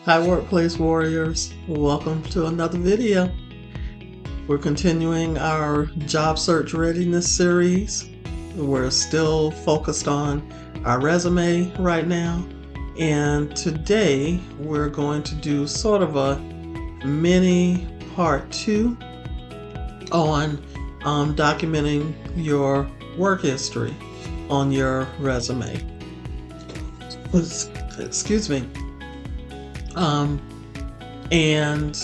Hi Workplace Warriors, welcome to another video. We're continuing our job search readiness series. We're still focused on our resume right now, and today we're going to do sort of a mini part 2 on documenting your work history on your resume. Excuse me. And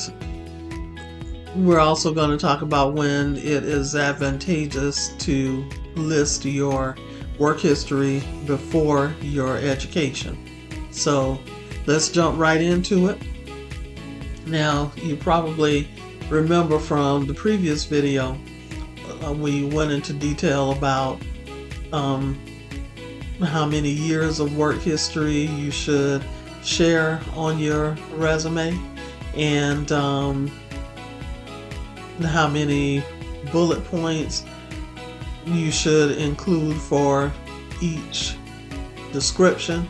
we're also going to talk about when it is advantageous to list your work history before your education. So let's jump right into it. Now, you probably remember from the previous video, we went into detail about how many years of work history you should share on your resume, and how many bullet points you should include for each description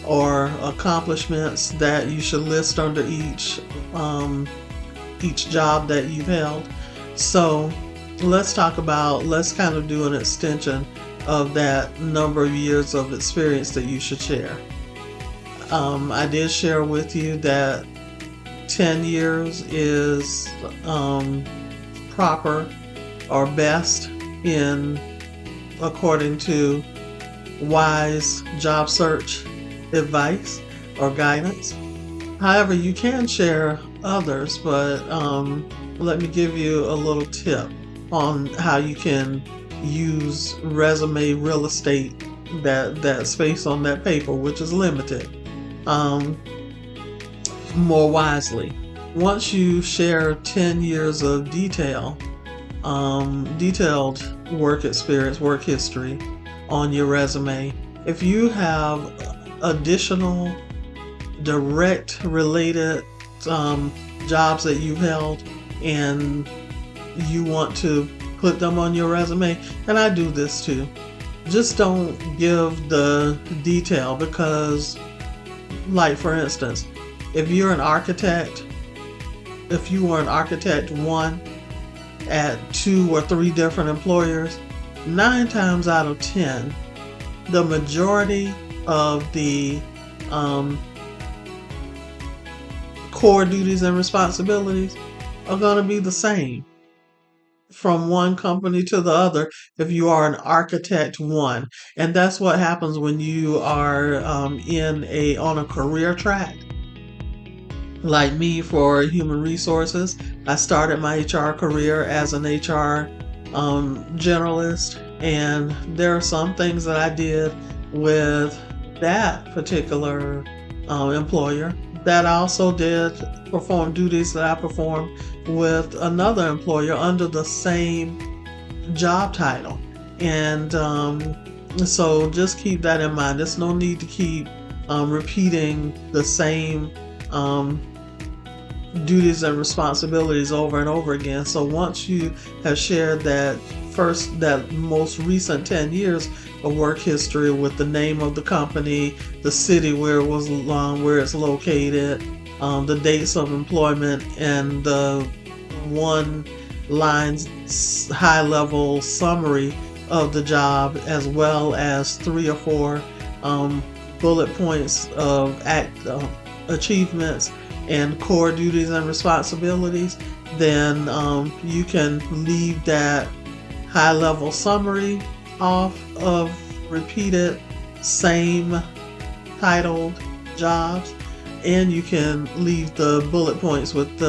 or accomplishments that you should list under each job that you've held. So let's kind of do an extension of that number of years of experience that you should share. I did share with you that 10 years is proper or best according to wise job search advice or guidance. However, you can share others, but let me give you a little tip on how you can use resume real estate, that space on that paper, which is limited, more wisely. Once you share 10 years of detailed work experience, work history on your resume, if you have additional direct related jobs that you've held and you want to put them on your resume, and I do this too, just don't give the detail, because, like for instance, if you were an architect 1 at 2 or 3 different employers, 9 times out of 10, the majority of the core duties and responsibilities are going to be the same from one company to the other if you are an architect 1. And that's what happens when you are on a career track. Like me, for human resources, I started my HR career as an HR generalist, and there are some things that I did with that particular employer that I also did perform duties that I performed with another employer under the same job title. And so just keep that in mind. There's no need to keep repeating the same duties and responsibilities over and over again. So once you have shared that most recent 10 years of work history with the name of the company, the city where it's located, the dates of employment, and the one line high level summary of the job, as well as 3 or 4 bullet points of achievements and core duties and responsibilities, then you can leave that high level summary off of repeated same titled jobs, and you can leave the bullet points with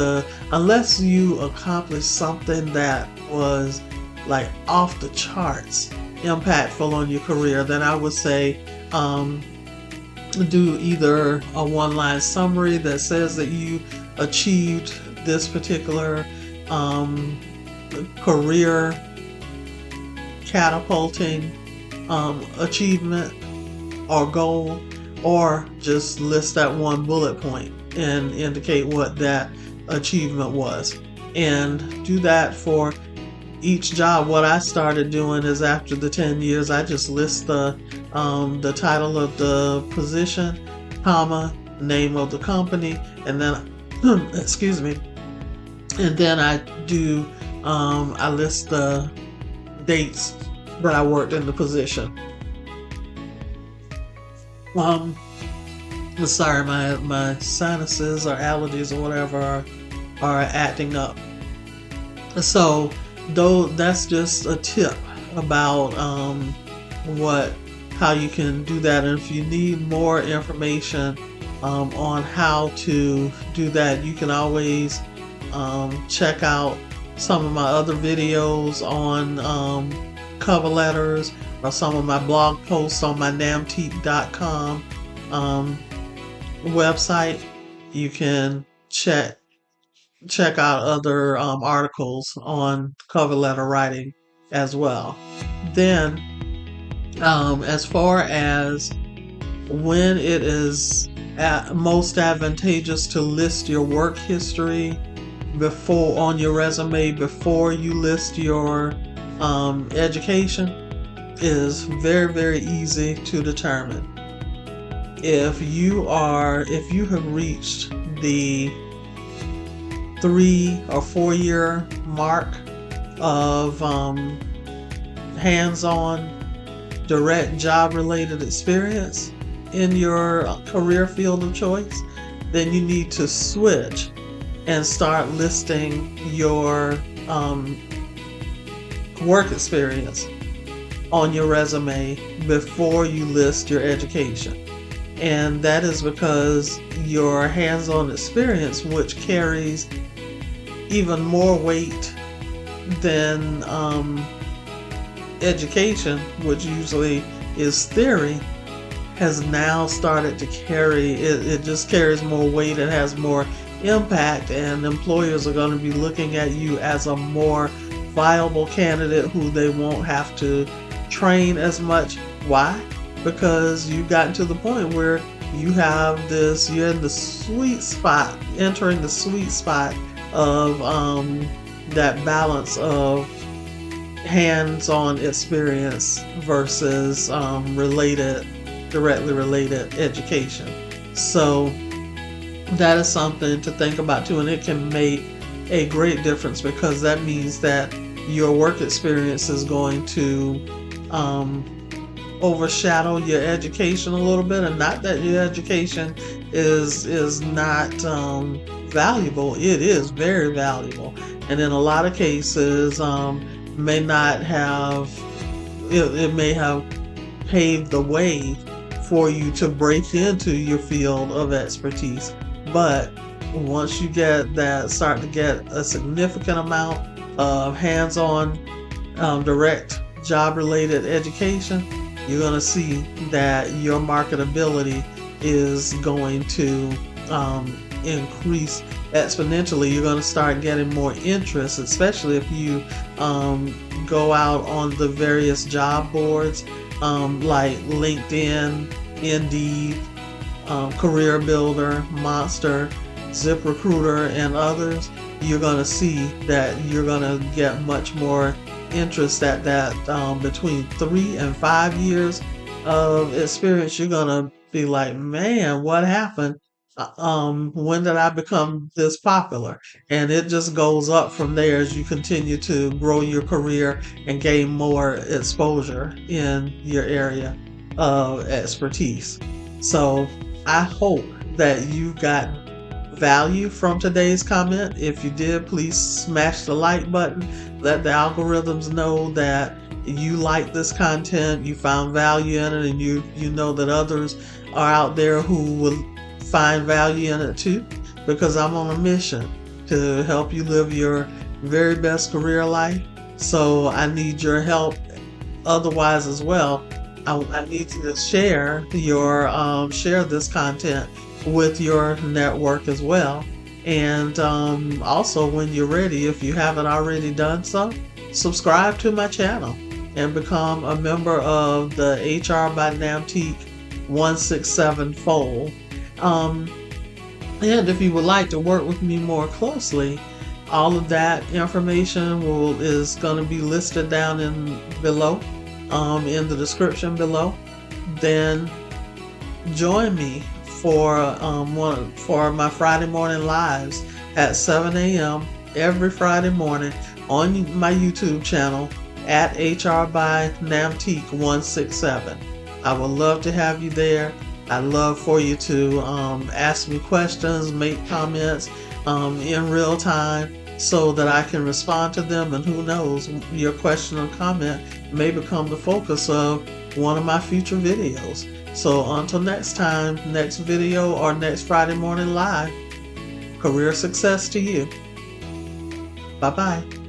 unless you accomplished something that was like off the charts impactful on your career, then I would say do either a 1-line summary that says that you achieved this particular career catapulting achievement or goal, or just list that one bullet point and indicate what that achievement was, and do that for each job. What I started doing is, after the 10 years, I just list the title of the position, comma, name of the company, and then excuse me, and then I list the dates that I worked in the position. Sorry, my sinuses or allergies or whatever are acting up. So, though, that's just a tip about what how you can do that. And if you need more information on how to do that, you can always check out some of my other videos on cover letters, or some of my blog posts on my Nnamtique.com website. You can check out other articles on cover letter writing as well. Then, as far as when it is most advantageous to list your work history before on your resume before you list your education, is very, very easy to determine. If you have reached the 3 or 4 year mark of hands-on direct job related experience in your career field of choice, then you need to switch and start listing your work experience on your resume before you list your education. And that is because your hands-on experience, which carries even more weight than education, which usually is theory, has now started to carry, it just carries more weight, it has more impact, and employers are going to be looking at you as a more viable candidate who they won't have to train as much. Why? Because you've gotten to the point where you're in the sweet spot, entering the sweet spot of that balance of hands-on experience versus directly related education. So that is something to think about too, and it can make a great difference, because that means that your work experience is going to overshadow your education a little bit. And not that your education is not valuable. It is very valuable, and in a lot of cases may not have it may have paved the way for you to break into your field of expertise. But once you start to get a significant amount of hands-on direct job-related education, you're going to see that your marketability is going to increase exponentially. You're going to start getting more interest, especially if you go out on the various job boards like LinkedIn, Indeed, Career Builder, Monster, ZipRecruiter, and others. You're going to see that you're going to get much more interest at that between 3 and 5 years of experience. You're going to be like, man, what happened? When did I become this popular? And it just goes up from there as you continue to grow your career and gain more exposure in your area of expertise. So I hope that you got value from today's comment. If you did, please smash the like button. Let the algorithms know that you like this content, you found value in it, and you know that others are out there who will find value in it too, because I'm on a mission to help you live your very best career life. So I need your help otherwise as well. I need you to share this content with your network as well. And also, when you're ready, if you haven't already done so, subscribe to my channel and become a member of the HR by Nnamtique 167 fold. And if you would like to work with me more closely, all of that information is going to be listed down below, in the description below. Then join me for my Friday morning lives at 7 a.m. every Friday morning on my YouTube channel at HR by Nnamtique 167. I would love to have you there. I'd love for you to ask me questions, make comments in real time so that I can respond to them, and who knows, your question or comment may become the focus of one of my future videos. So until next time, next video or next Friday morning live, career success to you. Bye-bye.